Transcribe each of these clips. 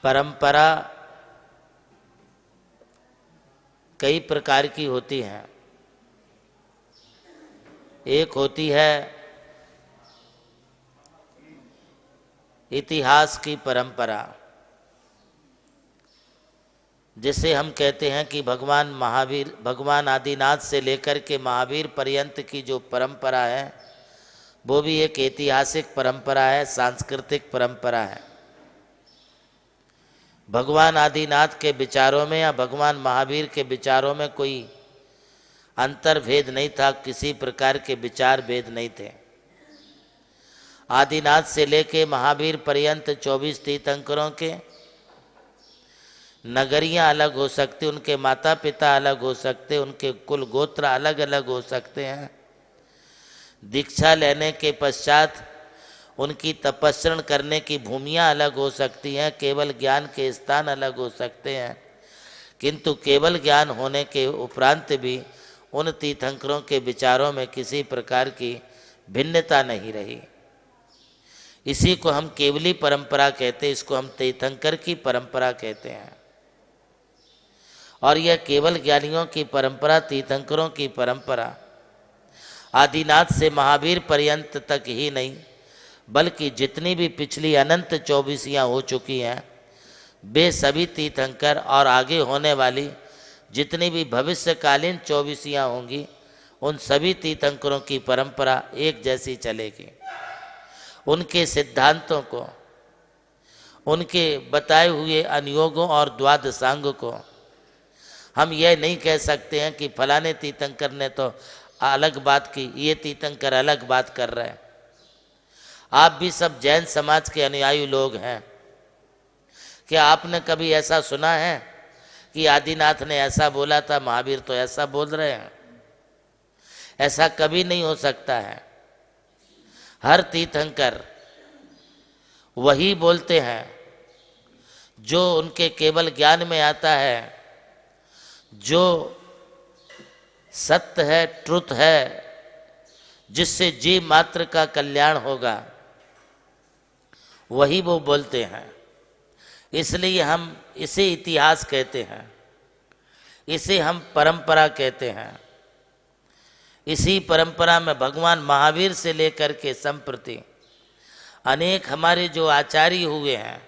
परंपरा कई प्रकार की होती हैं। एक होती है इतिहास की परंपरा, जिसे हम कहते हैं कि भगवान महावीर, भगवान आदिनाथ से लेकर के महावीर पर्यंत की जो परंपरा है वो भी एक ऐतिहासिक परंपरा है, सांस्कृतिक परंपरा है। भगवान आदिनाथ के विचारों में या भगवान महावीर के विचारों में कोई अंतर्भेद नहीं था, किसी प्रकार के विचार भेद नहीं थे। आदिनाथ से लेके महावीर पर्यंत 24 तीर्थंकरों के नगरियां अलग हो सकती, उनके माता पिता अलग हो सकते, उनके कुल गोत्र अलग अलग हो सकते हैं। दीक्षा लेने के पश्चात उनकी तपस्रण करने की भूमियाँ अलग हो सकती हैं, केवल ज्ञान के स्थान अलग हो सकते हैं, किंतु केवल ज्ञान होने के उपरांत भी उन तीर्थंकरों के विचारों में किसी प्रकार की भिन्नता नहीं रही। इसी को हम केवली परंपरा कहते हैं, इसको हम तीर्थंकर की परंपरा कहते हैं। और यह केवल ज्ञानियों की परंपरा, तीर्थंकरों की परंपरा आदिनाथ से महावीर पर्यंत तक ही नहीं, बल्कि जितनी भी पिछली अनंत 24 हो चुकी हैं वे सभी तीर्थंकर और आगे होने वाली जितनी भी भविष्यकालीन 24 होंगी उन सभी तीर्थंकरों की परंपरा एक जैसी चलेगी। उनके सिद्धांतों को, उनके बताए हुए अनुयोगों और द्वादशांग को हम यह नहीं कह सकते हैं कि फलाने तीर्थंकर ने तो अलग बात की, ये तीर्थंकर अलग बात कर रहे हैं। आप भी सब जैन समाज के अनुयायी लोग हैं। क्या आपने कभी ऐसा सुना है कि आदिनाथ ने ऐसा बोला था, महावीर तो ऐसा बोल रहे हैं? ऐसा कभी नहीं हो सकता है। हर तीर्थंकर वही बोलते हैं जो उनके केवल ज्ञान में आता है, जो सत्य है, ट्रुथ है, जिससे जीव मात्र का कल्याण होगा, वही वो बोलते हैं। इसलिए हम इसे इतिहास कहते हैं, इसे हम परंपरा कहते हैं। इसी परंपरा में भगवान महावीर से लेकर के संप्रति अनेक हमारे जो आचार्य हुए हैं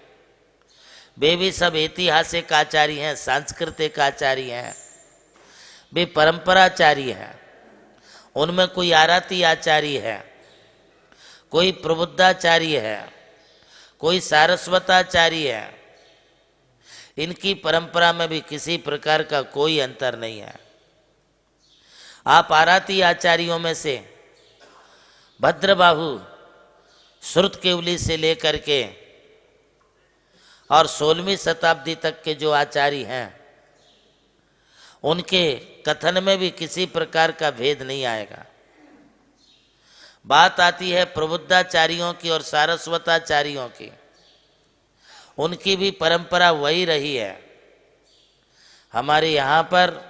वे भी सब ऐतिहासिक आचार्य हैं, सांस्कृतिक आचार्य हैं, वे परंपराचार्य हैं। उनमें कोई आरती आचार्य है, कोई प्रबुद्धाचार्य है, कोई सारस्वताचार्य है। इनकी परंपरा में भी किसी प्रकार का कोई अंतर नहीं है। आप आरती आचार्यों में से भद्रबाहु श्रुत केवली से लेकर के और 16वीं शताब्दी तक के जो आचार्य हैं उनके कथन में भी किसी प्रकार का भेद नहीं आएगा। बात आती है प्रबुद्धाचार्यों की और सारस्वताचार्यों की, उनकी भी परंपरा वही रही है। हमारे यहाँ पर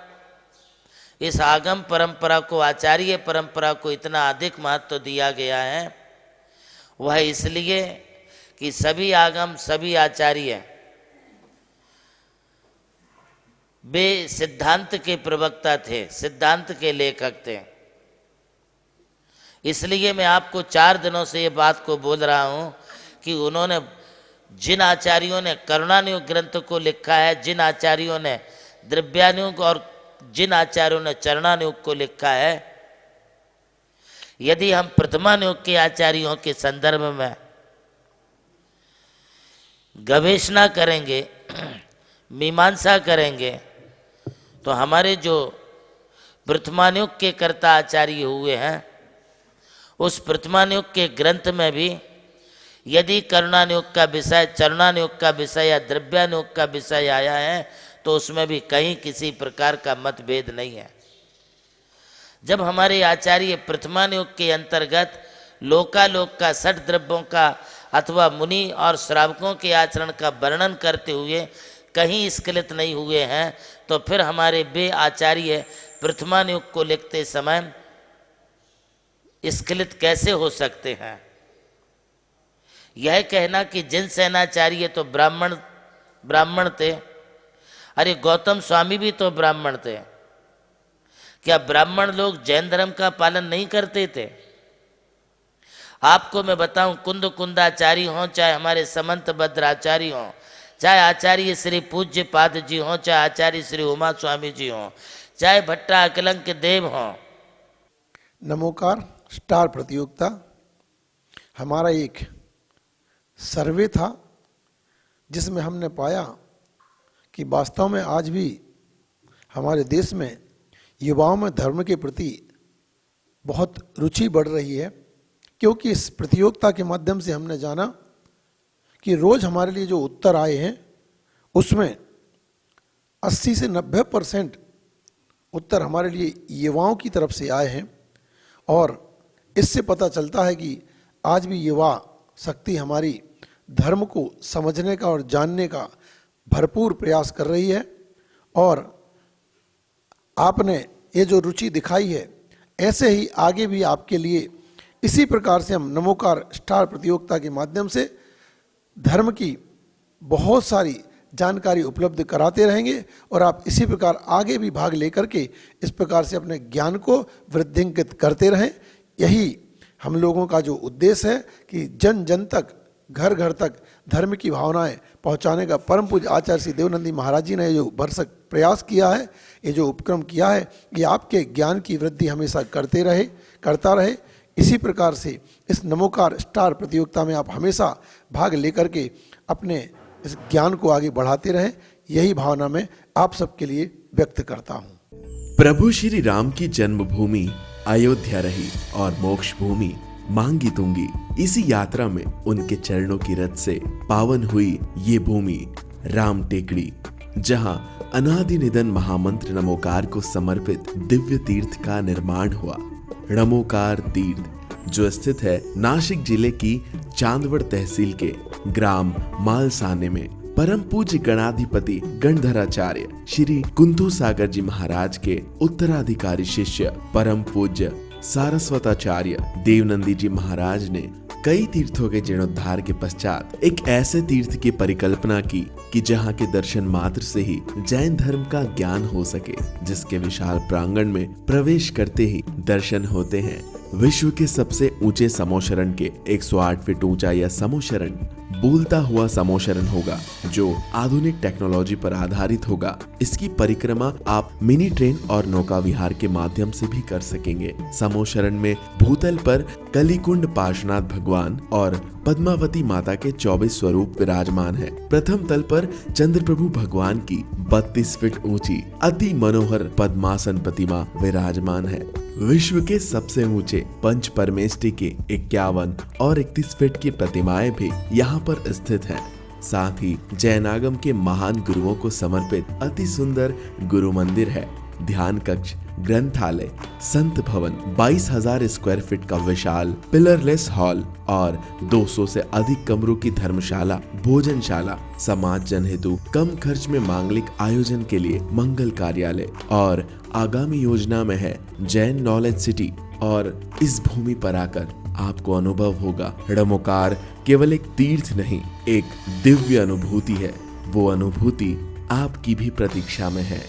इस आगम परंपरा को, आचार्य परंपरा को इतना अधिक महत्व दिया गया है, वह इसलिए कि सभी आगम, सभी आचार्य वे सिद्धांत के प्रवक्ता थे, सिद्धांत के लेखक थे। इसलिए मैं आपको 4 दिनों से ये बात को बोल रहा हूँ कि उन्होंने, जिन आचार्यों ने करुणानुग ग्रंथ को लिखा है, जिन आचार्यों ने द्रव्यानुग और जिन आचार्यों ने चरणानुग को लिखा है, यदि हम प्रथमानुग के आचार्यों के संदर्भ में गवेषणा करेंगे, मीमांसा करेंगे, तो हमारे जो प्रथमानुग के कर्ता आचार्य हुए हैं उस प्रथमानुग के ग्रंथ में भी यदि करुणानुग का विषय, चरणानुग का विषय या द्रव्यानुग का विषय आया है तो उसमें भी कहीं किसी प्रकार का मतभेद नहीं है। जब हमारे आचार्य प्रथमानुग के अंतर्गत लोकालोक का, 60 द्रव्यों का अथवा मुनि और श्रावकों के आचरण का वर्णन करते हुए कहीं स्खलित नहीं हुए हैं, तो फिर हमारे वे आचार्य प्रथमानुग को लिखते समय स्खलित कैसे हो सकते हैं? यह कहना कि जिन सेनाचार्य तो ब्राह्मण ब्राह्मण थे। अरे गौतम स्वामी भी तो ब्राह्मण थे। क्या ब्राह्मण लोग जैन धर्म का पालन नहीं करते थे? आपको मैं बताऊं, कुंद कुंदाचारी हों, चाहे हमारे समंत भद्राचारी हों, चाहे आचार्य श्री पूज्य पाद जी हों, चाहे आचार्य श्री उमा स्वामी जी हों, चाहे भट्टा अकलंक देव हों। नमोकार स्टार प्रतियोगिता हमारा एक सर्वे था जिसमें हमने पाया कि वास्तव में आज भी हमारे देश में युवाओं में धर्म के प्रति बहुत रुचि बढ़ रही है, क्योंकि इस प्रतियोगिता के माध्यम से हमने जाना कि रोज़ हमारे लिए जो उत्तर आए हैं उसमें 80 से 90% उत्तर हमारे लिए युवाओं की तरफ से आए हैं। और इससे पता चलता है कि आज भी युवा शक्ति हमारी धर्म को समझने का और जानने का भरपूर प्रयास कर रही है। और आपने ये जो रुचि दिखाई है, ऐसे ही आगे भी आपके लिए इसी प्रकार से हम नमोकार स्टार प्रतियोगिता के माध्यम से धर्म की बहुत सारी जानकारी उपलब्ध कराते रहेंगे और आप इसी प्रकार आगे भी भाग लेकर के इस प्रकार से अपने ज्ञान को वृद्धिंकित करते रहें। यही हम लोगों का जो उद्देश्य है कि जन जन तक, घर घर तक धर्म की भावनाएं पहुंचाने का परम पूज्य आचार्य श्री देवनंदी महाराज जी ने जो भरसक प्रयास किया है, ये जो उपक्रम किया है, ये आपके ज्ञान की वृद्धि हमेशा करता रहे। इसी प्रकार से इस नमोकार स्टार प्रतियोगिता में आप हमेशा भाग लेकर के अपने इस ज्ञान को आगे बढ़ाते रहें, यही भावना मैं आप सबके लिए व्यक्त करता हूं। प्रभु श्री राम की जन्मभूमि अयोध्या रही और मोक्ष भूमि मांगी तुंगी। इसी यात्रा में उनके चरणों की रथ से पावन हुई ये भूमि राम टेकड़ी, जहां अनादि निधन महामंत्र नमोकार को समर्पित दिव्य तीर्थ का निर्माण हुआ। नमोकार तीर्थ जो स्थित है नासिक जिले की चांदवड़ तहसील के ग्राम मालसाने में, परम पूज्य गणाधिपति गणधराचार्य श्री कुंतु सागर जी महाराज के उत्तराधिकारी शिष्य परम पूज्य सारस्वताचार्य देवनंदी जी महाराज ने कई तीर्थों के जीर्णोद्धार के पश्चात एक ऐसे तीर्थ की परिकल्पना की कि जहां के दर्शन मात्र से ही जैन धर्म का ज्ञान हो सके, जिसके विशाल प्रांगण में प्रवेश करते ही दर्शन होते हैं विश्व के सबसे ऊंचे समोशरण के 108 फीट ऊंचा यह समोशरण बोलता हुआ समोशरण होगा, जो आधुनिक टेक्नोलॉजी पर आधारित होगा। इसकी परिक्रमा आप मिनी ट्रेन और नौका विहार के माध्यम से भी कर सकेंगे। समोशरण में भूतल पर कलिकुंड पार्श्वनाथ भगवान और पद्मावती माता के 24 स्वरूप विराजमान है। प्रथम तल पर चंद्रप्रभु भगवान की 32 फीट ऊंची अति मनोहर पद्मासन प्रतिमा विराजमान है। विश्व के सबसे ऊंचे पंच परमेष्टि के 51 और 31 फीट की प्रतिमाएं भी यहाँ पर स्थित हैं। साथ ही जैनागम के महान गुरुओं को समर्पित अति सुंदर गुरु मंदिर है। ध्यान कक्ष, ग्रंथालय, संत भवन, 22,000 स्क्वायर फीट का विशाल पिलरलेस हॉल और 200 से अधिक कमरों की धर्मशाला, भोजनशाला, समाज जन हेतु कम खर्च में मांगलिक आयोजन के लिए मंगल कार्यालय और आगामी योजना में है जैन नॉलेज सिटी। और इस भूमि पर आकर आपको अनुभव होगा नमोकार केवल एक तीर्थ नहीं, एक दिव्य अनुभूति है। वो अनुभूति आपकी भी प्रतीक्षा में है।